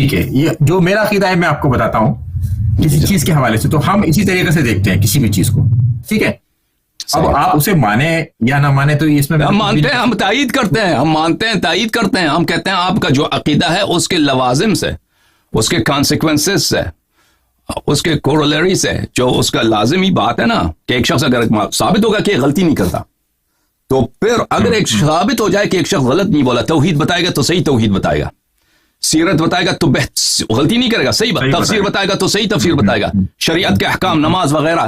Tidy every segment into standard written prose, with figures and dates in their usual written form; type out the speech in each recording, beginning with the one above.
ٹھیک ہے, یہ جو میرا عقیدہ ہے میں آپ کو بتاتا ہوں کسی چیز کے حوالے سے, تو ہم اسی طریقے سے دیکھتے ہیں کسی بھی چیز کو, ٹھیک ہے. اب آپ اسے مانے یا نہ مانے تو اس میں ہم مانتے ہیں, ہم تائید کرتے ہیں, ہم مانتے ہیں, تائید کرتے ہیں. ہم کہتے ہیں آپ کا جو عقیدہ ہے اس کے لوازم سے, اس کے کانسیکوینسز سے, اس کے کورولری سے, جو اس کا لازمی بات ہے نا کہ ایک شخص اگر ثابت ہوگا کہ غلطی نہیں کرتا, تو پھر اگر ایک ثابت ہو جائے کہ ایک شخص غلط نہیں بولا, توحید بتائے گا تو صحیح توحید بتائے گا, سیرت بتائے گا تو غلطی نہیں کرے گا, صحیح تفسیر بتائے گا تو صحیح تفسیر بتائے گا, شریعت کے احکام, نماز وغیرہ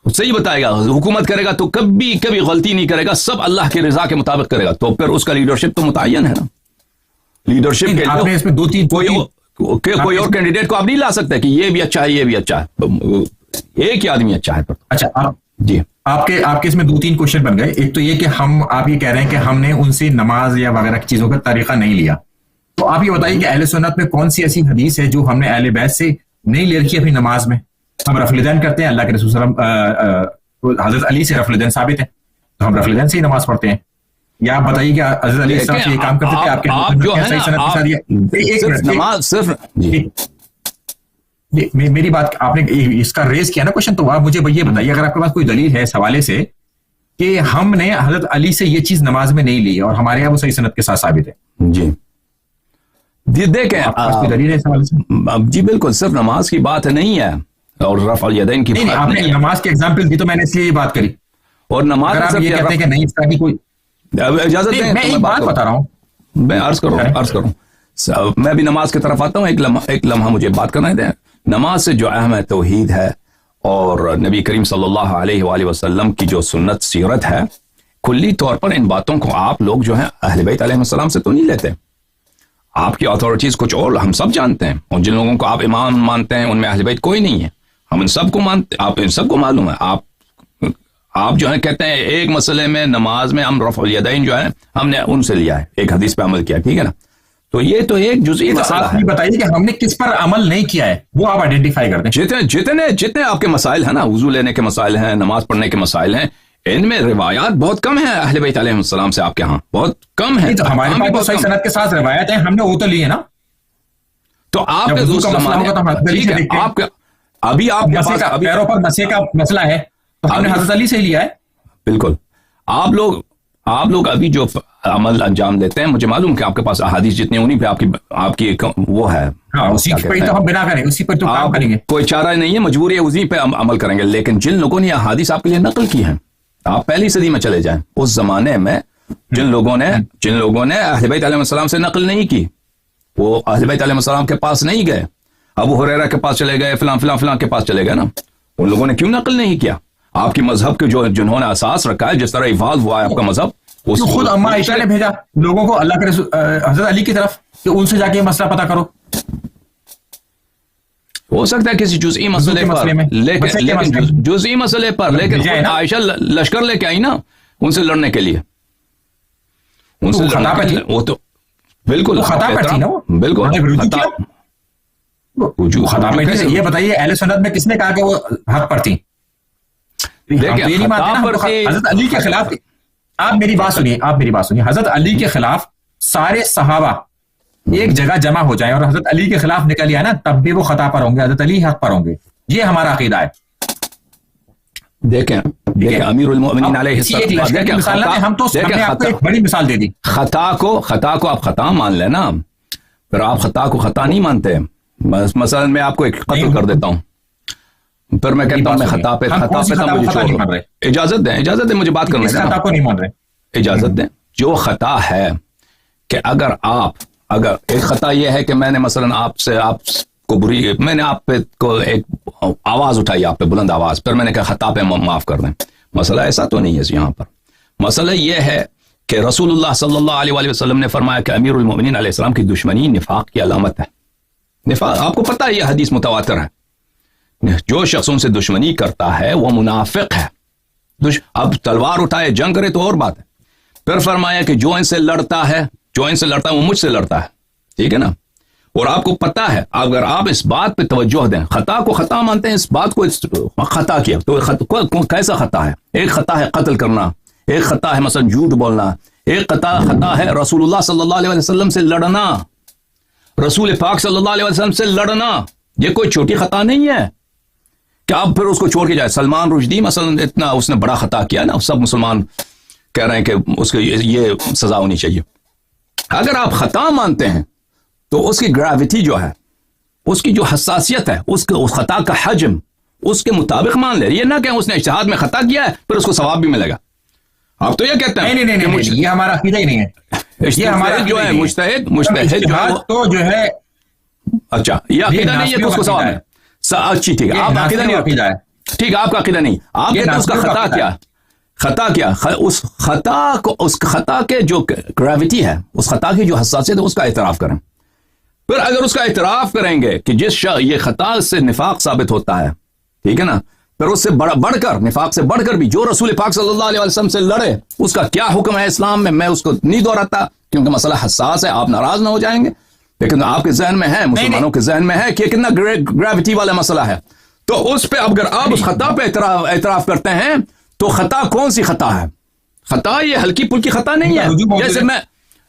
صحیح بتائے گا, حکومت کرے گا تو کبھی کبھی غلطی نہیں کرے گا, سب اللہ کی رضا کے مطابق کرے گا, تو پھر اس کا لیڈرشپ تو متعین ہے نا. لیڈرشپ کے آپ نے اس میں دو تین کوئی اور کینڈیڈیٹ کو آپ نہیں لا سکتے کہ یہ بھی اچھا ہے یہ بھی اچھا ہے, ایک ہی آدمی اچھا ہے. اچھا جی, آپ کے اس میں دو تین کوشچن بن گئے. ایک تو یہ کہ آپ یہ کہہ رہے ہیں کہ ہم نے ان سے نماز یا وغیرہ کی چیزوں کا طریقہ نہیں لیا, تو آپ یہ بتائیے کہ اہل سنت میں کون سی ایسی حدیث ہے جو ہم نے اہل بیت سے نہیں لے رکھی اپنی نماز میں؟ ہم رفع الیدین کرتے ہیں, اللہ کے رسول صلی اللہ علیہ وسلم حضرت علی سے رفع الیدین ثابت ہے, تو ہم رفع الیدین سے ہی نماز پڑھتے ہیں. یا آپ بتائیے کہ حضرت علی السلام سے یہ کام کرتے تھے, آپ جو میری بات آپ نے اس کا ریز کیا نا کوشچن, تو آپ مجھے یہ بتائیے اگر آپ کے پاس کوئی دلیل ہے اس حوالے سے کہ ہم نے حضرت علی سے یہ چیز نماز میں نہیں لی اور ہمارے یہاں وہ صحیح سند کے ساتھ ثابت ہے. جی دیکھیں جی بالکل, صرف نماز کی بات نہیں ہے اور رفع الیدین کی بات, آپ نے نماز کی ایگزامپل دی تو میں نے اس لیے یہ بات کری. اور نماز آپ یہ کہتے ہیں کہ نہیں اس طرح کی کوئی اجازت دیں, میں ایک بات بتا رہا ہوں, میں عرض کروں میں بھی نماز کی طرف آتا ہوں. ایک لمحہ مجھے بات کرنا دیں. نماز سے جو اہم ہے توحید ہے, اور نبی کریم صلی اللہ علیہ وآلہ وسلم کی جو سنت سیرت ہے, کلی طور پر ان باتوں کو آپ لوگ جو ہیں اہل بیت علیہ السلام سے تو نہیں لیتے. آپ کی اتھارٹیز کچھ اور ہم سب جانتے ہیں, اور جن لوگوں کو آپ امام مانتے ہیں ان میں اہل بیت کوئی نہیں ہے, ہم ان سب کو مانتے, آپ ان سب کو معلوم ہے. آپ جو ہے کہتے ہیں ایک مسئلے میں نماز میں ہم رفع الیدین جو ہے ہم نے ان سے لیا ہے, ایک حدیث پہ عمل کیا, ٹھیک ہے نا, تو یہ تو ایک جزئی مسئلہ ہے. بتائیے کہ ہم نے کس پر عمل نہیں کیا ہے, وہ آپ آئیڈینٹیفائی کر دیں. جتنے آپ کے مسائل ہیں نا, وضو لینے کے مسائل ہیں, نماز پڑھنے کے مسائل ہیں, ان میں روایات بہت کم ہیں اہل بیت علیہ السلام سے آپ کے ہاں, بہت کم ہیں. تو ہمارے پاس تو صحیح سند کے ساتھ روایت ہیں, ہم نے وہ تو لی ہے نا. تو آپ کے وضو کا مسئلہ ہوگا تو آپ کے ابھی آپ کے پاس پیروں پر مسے کا مسئلہ ہے تو ہم نے حضرت علی سے ہی لیا ہے. بالکل, آپ لوگ ابھی جو عمل انجام دیتے ہیں, مجھے معلوم کہ آپ کے پاس احادیث جتنی انہیں پہ آپ کی وہ ہے, اسی پر تو ہم بنا کریں, اسی پر تو کام کریں گے, کوئی چارہ نہیں ہے, مجبوری ہے, اسی پہ ہم عمل کریں گے. لیکن جن لوگوں نے احادیث آپ کے لیے نقل کی ہیں, آپ پہلی صدی میں چلے جائیں, اس زمانے میں جن لوگوں نے اہل بیت علیہ السلام سے نقل نہیں کی, وہ اہل بیت علیہ السلام کے پاس نہیں گئے, ابو ہریرہ کے پاس چلے گئے, فلاں کے پاس چلے گئے نا, ان لوگوں نے کیوں نقل نہیں کیا؟ آپ کی مذہب کے جنہوں نے اساس رکھا ہے, جس طرح ایوالو ہوا ہے آپ کا مذہب, خود اما عائشہ نے بھیجا لوگوں کو اللہ کے حضرت علی کی طرف کہ ان سے جا کے مسئلہ پتہ کرو. ہو سکتا ہے کسی جزئی مسئلے پر, لیکن جزئی مسئلے پر, لیکن عائشہ لشکر لے کے آئی نا ان سے لڑنے کے لیے, ان سے وہ تو بالکل خطا پر تھی نا, بالکل خطا پر تھی. یہ بتائیے اہل سنت میں کس نے کہا کہ وہ حق پر تھی؟ حضرت علی کے خلاف, آپ میری بات سنیے, حضرت علی کے خلاف سارے صحابہ ایک جگہ جمع ہو جائیں اور حضرت علی کے خلاف نکل آئے نا, تب بھی وہ خطا پر ہوں گے, حضرت علی حق پر ہوں گے. یہ ہمارا عقیدہ ہے. دیکھیں امیر المؤمنین علیہ السلام, ہم تو آپ کو ایک بڑی مثال دے دی. خطا کو آپ خطا مان لیں نا, پھر آپ خطا کو خطا نہیں مانتے. مثلا میں آپ کو ایک قتل کر دیتا ہوں, پھر میں کہتا ہوں میں خطا پہ اجازت دیں مجھے بات کرنے دیں. خطا کو نہیں مان رہے, اجازت دیں. جو خطا ہے کہ اگر ایک خطا یہ ہے کہ میں نے مثلا آپ کو میں نے آپ پہ کو ایک آواز اٹھائی, آپ پہ بلند آواز, پھر میں نے کہا خطا پہ معاف کر دیں. مسئلہ ایسا تو نہیں ہے یہاں پر. مسئلہ یہ ہے کہ رسول اللہ صلی اللہ علیہ وآلہ وسلم نے فرمایا کہ امیر المؤمنین علیہ السلام کی دشمنی نفاق کی علامت ہے. نفاق آپ کو پتہ ہے, یہ حدیث متواتر ہے. جو شخص ان سے دشمنی کرتا ہے وہ منافق ہے. اب تلوار اٹھائے جنگ کرے تو اور بات ہے. پھر فرمایا کہ جو ان سے لڑتا ہے وہ مجھ سے لڑتا ہے, ٹھیک ہے نا. اور آپ کو پتا ہے, اگر آپ اس بات پہ توجہ دیں, خطا کو خطا مانتے ہیں, اس بات کو خطا کیا تو کیسا خطا ہے؟ ایک خطا ہے قتل کرنا, ایک خطا ہے مثلا جھوٹ بولنا, ایک خطا ہے رسول اللہ صلی اللہ علیہ وسلم سے لڑنا. رسول پاک صلی اللہ علیہ وسلم سے لڑنا یہ کوئی چھوٹی خطا نہیں ہے کہ آپ پھر اس کو چھوڑ کے جائے. سلمان رشدی مثلا اتنا اس نے بڑا خطا کیا نا, سب مسلمان کہہ رہے ہیں کہ اس کو یہ سزا ہونی چاہیے. اگر آپ خطا مانتے ہیں تو اس کی گریوٹی جو ہے, اس کی جو حساسیت ہے, اس خطا کا حجم اس کے مطابق مان لے. یہ نہ کہ اس نے اجتہاد میں خطا کیا ہے پھر اس کو ثواب بھی ملے گا. آپ تو یہ کہتے ہیں نہیں, یہ ہمارا عقیدہ ہی نہیں ہے. یہ ہمارا جو ہے مجتہد تو جو ہے, اچھا یہ عقیدہ نہیں ہے تو اس کو ثواب ہے. اچھی ٹھیک ہے, آپ عقیدہ نہیں, ٹھیک ہے آپ کا عقیدہ نہیں, آپ کہتے ہیں اس کا خطا کیا, خطا کیا, اس خطا کو, اس خطا کے جو گریوٹی ہے, اس خطا کی جو حساسیت ہے اس کا اعتراف کریں. پھر اگر اس کا اعتراف کریں گے کہ جس یہ خطا سے نفاق ثابت ہوتا ہے, ٹھیک ہے نا, پھر اس سے بڑھ کر, نفاق سے بڑھ کر بھی جو رسول پاک صلی اللہ علیہ وسلم سے لڑے اس کا کیا حکم ہے اسلام میں, میں اس کو نہیں دہراتا کیونکہ مسئلہ حساس ہے, آپ ناراض نہ ہو جائیں گے, لیکن آپ کے ذہن میں ہے, مسلمانوں کے ذہن میں ہے کہ کتنا گریوٹی والا مسئلہ ہے. تو اس پہ اگر آپ اس خطا پہ اعتراف کرتے ہیں تو خطا کون سی خطا ہے؟ خطا یہ ہلکی پھلکی خطا نہیں ہے.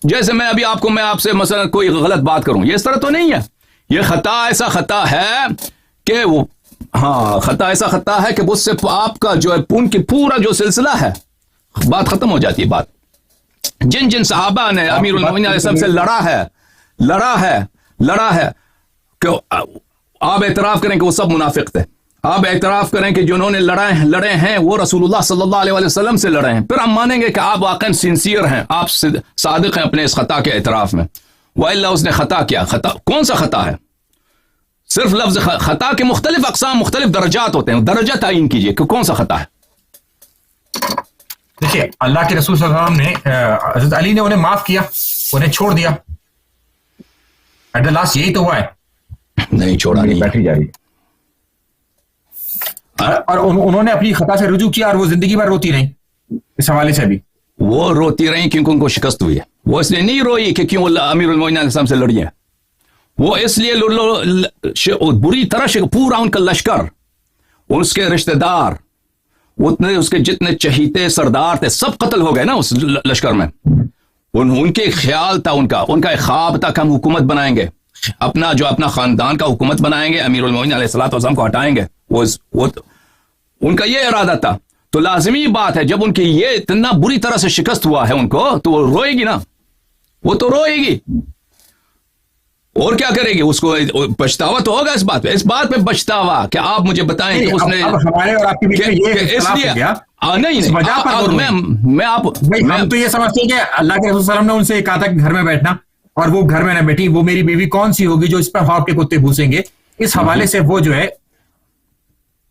جیسے میں ابھی میں آپ سے مثلا کوئی غلط بات کروں, یہ اس طرح تو نہیں ہے. یہ خطا ایسا خطا ہے کہ وہ, ہاں خطا ایسا خطا ہے کہ اس سے آپ کا جو ہے ان کی پورا جو سلسلہ ہے بات ختم ہو جاتی ہے. بات جن صحابہ نے امیر المومنین علیہ السلام سے لڑا ہے کہ آپ اعتراف کریں کہ وہ سب منافق تھے, آپ اعتراف کریں کہ جنہوں نے لڑے ہیں وہ رسول اللہ صلی اللہ علیہ وسلم سے لڑے ہیں, پھر ہم مانیں گے کہ آپ واقعا سنسیئر ہیں, آپ صادق ہیں اپنے اس خطا کے اعتراف میں. وَإِلَّا اس نے خطا کیا, خطا کون سا خطا ہے؟ صرف لفظ خطا کے مختلف اقسام, مختلف درجات ہوتے ہیں, درجہ تعین کیجئے کہ کون سا خطا ہے. دیکھیے اللہ کے رسول صلی اللہ علیہ وسلم نے, حضرت علی نے انہیں معاف کیا, انہیں چھوڑ دیا, ایٹ دا لاسٹ یہی تو ہوا ہے. نہیں چھوڑا نہیں, بیٹھی جا رہی ہے, اور انہوں نے اپنی خطا سے رجوع کیا اور وہ زندگی بھر روتی رہی. اس حوالے سے بھی وہ روتی رہی کیونکہ ان کو شکست ہوئی ہے. وہ اس لیے نہیں روئی کہ کیوں امیر المومنین علیہ السلام سے لڑی ہے, وہ اس لیے بری طرح پورا ان کا لشکر, اس کے رشتہ دار, اتنے اس کے جتنے چہیتے سردار تھے سب قتل ہو گئے نا اس لشکر میں. ان کے خیال تھا, ان کا ایک خواب تھا کہ ہم حکومت بنائیں گے, اپنا خاندان کا حکومت بنائیں گے, امیر المومنین علیہ الصلوۃ والسلام کو ہٹائیں گے. وہ ان کا یہ ارادہ تھا. تو لازمی بات ہے جب ان کی یہ اتنا بری طرح سے شکست ہوا ہے ان کو, تو وہ روئے گی نا, وہ تو روئے گی, اور کیا کرے گی, اس کو پچھتاوا تو ہوگا اس بات پہ پچھتاوا کہ آپ مجھے بتائیں کہ اس نے ہمارے اور آپ کے بیچ میں یہ اس لیے نہیں میں آپ ہم تو یہ سمجھتے ہیں کہ اللہ کے رسول صلی اللہ علیہ وسلم نے ان سے کہا تھا کہ گھر میں بیٹھنا, اور وہ گھر میں نہ بیٹھی, وہ میری بیوی کون سی ہوگی جو اس پر خواب کے کتے بھوسیں گے. اس حوالے سے وہ جو ہے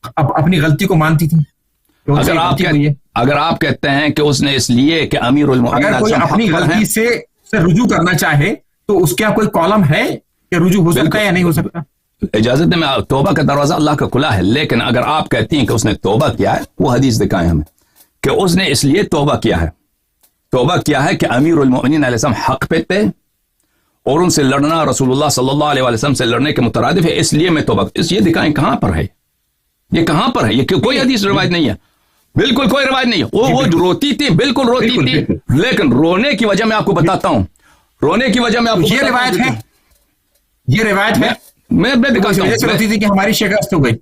اپنی غلطی کو مانتی تھی. اگر آپ کہتے ہیں کہ اس نے اس لیے کہ امیر المومنین اگر کوئی اپنی غلطی سے رجوع کرنا چاہے تو اس کا کوئی کالم ہے کہ رجوع ہو سکتا ہے یا نہیں ہو سکتا؟ اجازت ہے, میں توبہ کا دروازہ اللہ کا کھلا ہے, لیکن اگر آپ کہتی ہیں کہ اس نے توبہ کیا ہے, وہ حدیث دکھائیں ہمیں کہ اس نے اس لیے توبہ کیا ہے کہ امیر المومنین علیہ السلام حق پہ تھے اور ان سے لڑنا رسول اللہ صلی اللہ علیہ وسلم سے لڑنے کے مترادف ہے, اس لیے میں توبہ. یہ دکھائیں کہاں پر ہے, یہ کہاں پر ہے, یہ کوئی حدیث روایت نہیں ہے, بالکل کوئی روایت نہیں ہے. وہ روتی تھی, بالکل روتی تھی, لیکن رونے کی وجہ میں آپ کو بتاتا ہوں, رونے کی وجہ میں آپ کو یہ روایت ہے میں دکھاتا ہوں روتی تھی کہ ہماری شکست ہو گئی.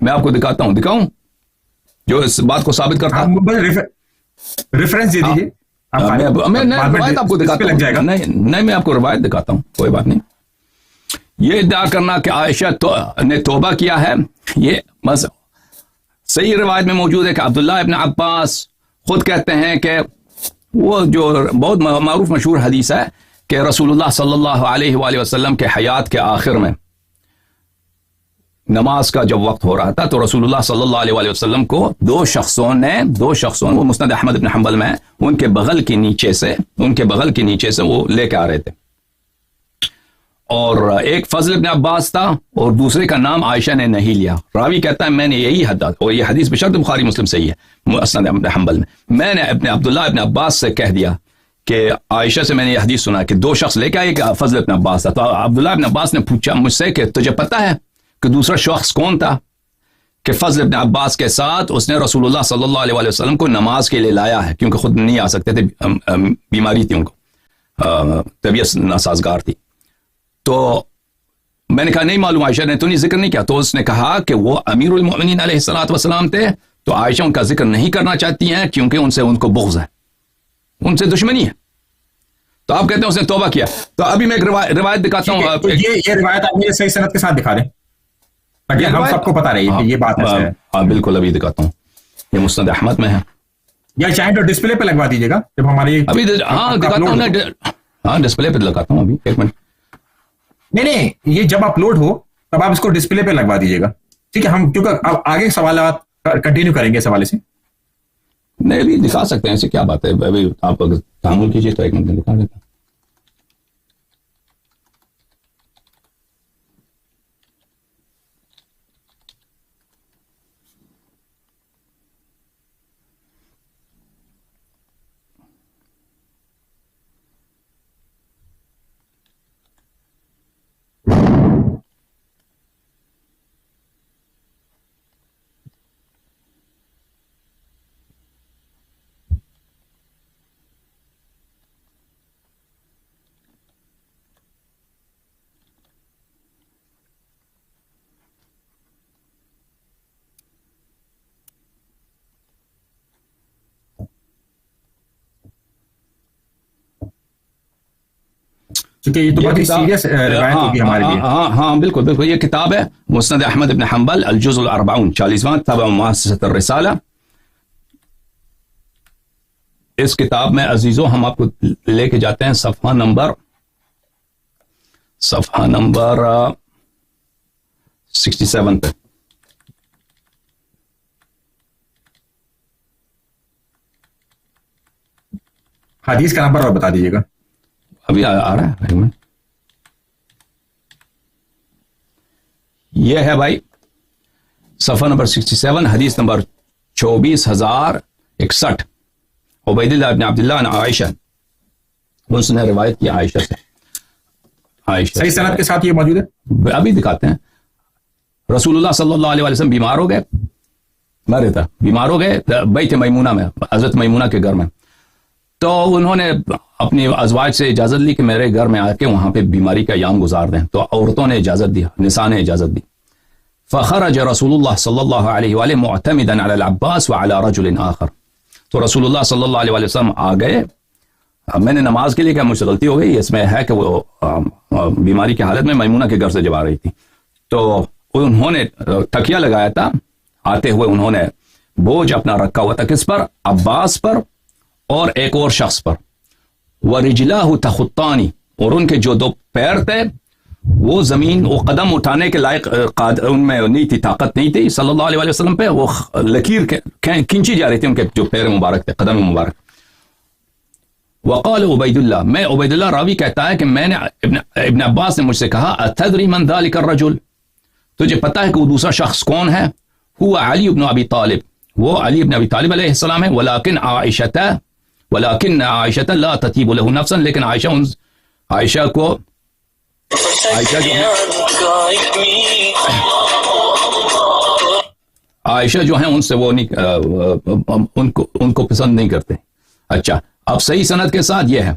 میں آپ کو دکھاؤں جو اس بات کو ثابت کرتا ہے. ریفرنس دے دیجیے, میں روایت آپ کو دکھاتا ہوں. نہیں میں آپ کو روایت دکھاتا ہوں, کوئی بات نہیں. یہ ادعا کرنا کہ عائشہ نے توبہ کیا ہے, یہ بس صحیح روایت میں موجود ہے کہ عبداللہ ابن عباس خود کہتے ہیں کہ وہ جو بہت معروف مشہور حدیث ہے کہ رسول اللہ صلی اللہ علیہ وآلہ وسلم کے حیات کے آخر میں نماز کا جب وقت ہو رہا تھا تو رسول اللہ صلی اللہ علیہ وآلہ وسلم کو دو شخصوں نے وہ مسند احمد بن حنبل میں ان کے بغل کے نیچے سے وہ لے کے آ رہے تھے, اور ایک فضل ابن عباس تھا اور دوسرے کا نام عائشہ نے نہیں لیا. راوی کہتا ہے میں نے یہی حدیث, اور یہ حدیث بشرط بخاری مسلم صحیح ہے, مسند احمد بن حنبل میں نے عبداللہ ابن عباس سے کہہ دیا کہ عائشہ سے میں نے یہ حدیث سنا کہ دو شخص لے کے آئے کہ فضل ابن عباس تھا. تو عبداللہ ابن عباس نے پوچھا مجھ سے کہ تجھے پتہ ہے کہ دوسرا شخص کون تھا؟ کہ فضل ابن عباس کے ساتھ اس نے رسول اللہ صلی اللہ علیہ وسلم کو نماز کے لیے لایا ہے, کیونکہ خود نہیں آ سکتے تھے, بیماری تھی ان کو, طبیعت ناسازگار تھی. تو میں نے کہا نہیں معلوم، عائشہ نے تو نہیں ذکر نہیں کیا. تو اس نے کہا کہ وہ امیر المؤمنین علیہ الصلوۃ والسلام تھے، تو عائشہ ان کا ذکر نہیں کرنا چاہتی ہیں کیونکہ ان کو بغض ہے، ان سے دشمنی ہے. تو آپ کہتے ہیں اس نے توبہ کیا. تو ابھی میں ایک روایت دکھاتا ہوں. یہ روایت آپ مجھے صحیح سند کے ساتھ دکھا دیں تاکہ ہم سب کو پتا رہے کہ یہ بات ہے. ہاں بالکل، ابھی دکھاتا ہوں. یہ مسند احمد میں ہے. یا چاہیں تو ڈسپلے پہ لگوا دیجیے گا جب ہماری ابھی ہاں دکھاتا ہوں. ہاں ڈسپلے پہ لگاتا ہوں ابھی، ایک منٹ. نہیں یہ جب اپلوڈ ہو تب آپ اس کو ڈسپلے پہ لگوا دیجیے گا، ٹھیک ہے؟ ہم کیونکہ اب آگے سوالات کنٹینیو کریں گے اس حوالے سے. نہیں ابھی دکھا سکتے ہیں، ایسے کیا بات ہے. ابھی آپ اگر تعامل کیجیے تو ایک منٹ میں دکھا دیتا ہوں. کیونکہ یہ تو بہت ہی سیریس روایت ہوگی ہمارے لیے. ہاں بالکل بالکل. یہ کتاب ہے مسند احمد ابن حنبل الجزء الاربعون 40واں تبع مؤسسۃ الرسالہ. اس کتاب میں عزیزوں ہم آپ کو لے کے جاتے ہیں صفحہ نمبر 67 پہ. حدیث کا نمبر اور بتا دیجیے گا. ابھی آ رہا ہے. یہ ہے بھائی صفحہ نمبر 67، حدیث نمبر 24061. عبید اللہ بن عبداللہ عن عائشہ، اس نے روایت کی عائشہ سے. عائشہ صحیح سند کے ساتھ یہ موجود ہے. ابھی دکھاتے ہیں. رسول اللہ صلی اللہ علیہ وسلم بیمار ہو گئے، بیمار ہو گئے بیت میمونہ میں، حضرت میمونہ کے گھر میں. تو انہوں نے اپنی ازواج سے اجازت لی کہ میرے گھر میں آ کے وہاں پہ بیماری کا ایام گزار دیں. تو عورتوں نے اجازت دی، نساء نے اجازت دی. فخرج رسول اللہ صلی اللہ علیہ وآلہ معتمدا علی العباس وعلی رجل آخر. تو رسول اللہ صلی اللہ علیہ وسلم آ گئے. میں نے نماز کے لیے کیا، مجھ سے غلطی ہو گئی. اس میں ہے کہ وہ بیماری کی حالت میں میمونہ کے گھر سے جب آ رہی تھی تو انہوں نے تکیہ لگایا تھا. آتے ہوئے انہوں نے بوجھ اپنا رکھا ہوا تھا کس پر؟ عباس پر اور ایک اور شخص پر. وَرِجْلَاهُ تَخُطَّانِ، اور ان کے جو دو پیر تھے وہ زمین، وہ قدم اٹھانے کے لائق ان میں نہیں تھی، طاقت نہیں تھی صلی اللہ علیہ وسلم پہ. وہ لکیر کھینچی جا رہی تھی ان کے جو پیر مبارک تھے، قدم مبارک. وقال عبید اللہ، میں عبید اللہ راوی کہتا ہے کہ میں نے ابن عباس نے مجھ سے کہا اتدری من ذلک الرجل، تجھے پتا ہے کہ وہ دوسرا شخص کون ہے؟ هو علی بن ابی طالب، وہ علی بن ابی طالب علیہ السلام ہے. ولكن عائشة لا تطيب له نفسا، لیکن عائشہ کو عائشہ جو ہیں ان سے وہ نہیں، ان کو پسند نہیں کرتے. اچھا اب صحیح سند کے ساتھ یہ ہے.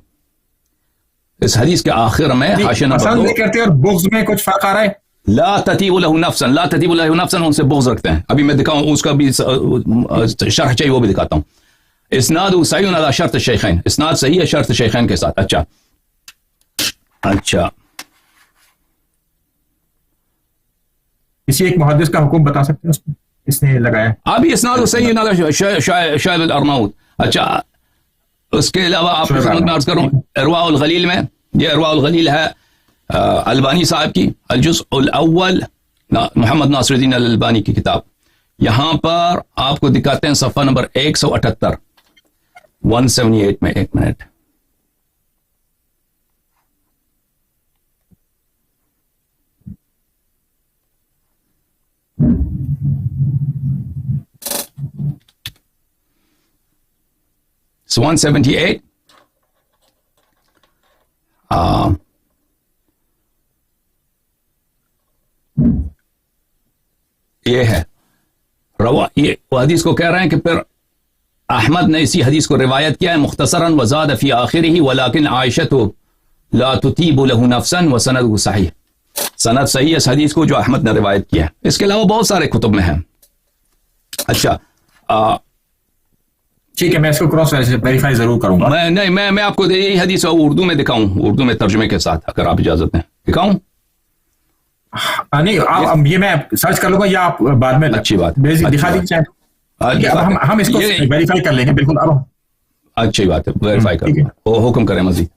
اس حدیث کے آخر میں حاشیہ نمبر 2 پسند نہیں کرتے اور بغض میں کچھ فرق آ رہا ہے. لا تطیب له نفسا، لا تطیب له نفسا، ان سے بغض رکھتے ہیں. ابھی میں دکھاؤں اس کا بھی شرح چاہیے، وہ بھی دکھاتا ہوں. اسناد صحیح علی شرط الشیخین، اسناد صحیح ہے شرط شیخین کے ساتھ. اچھا کسی ایک محدث کا حکم بتا سکتے ہیں اس میں اس نے لگایا؟ ابھی اسناد صحیح علی شعیب الارناؤط. اچھا اس کے علاوہ آپ کو سمجھ میں عرض کروں، ارواء الغلیل میں، یہ ارواء الغلیل ہے البانی صاحب کی، الجزء الاول، محمد ناصر الدین الالبانی کی کتاب. یہاں پر آپ کو دکھاتے ہیں صفحہ نمبر 178 178 میں. ایک منٹ. So 178 یہ ہے یہ حدیث کو کہہ رہے ہیں کہ پھر احمد نے اسی حدیث کو روایت کیا ہے مختصراً وزاد فی آخرہ ولکن عائشہ لا تطیب له نفسا وسند صحیح، سند صحیح ہے اس حدیث کو جو احمد نے روایت کیا ہے. اس کے علاوہ بہت سارے کتب میں ہیں. اچھا ٹھیک ہے، میں اس کو کراس ویریفائی ضرور کروں گا. میں آپ کو یہی حدیث اردو میں دکھاؤں، اردو میں ترجمے کے ساتھ، اگر آپ اجازت دیں دکھاؤں. نہیں آپ یہ میں سرچ کر لوں گا یا آپ بعد میں اچھی بات دکھا دیجیے. ہم اس کو ویریفائی کر لیں گے بالکل. اب اچھی بات ہے، ویریفائی کریں، حکم کریں مزید.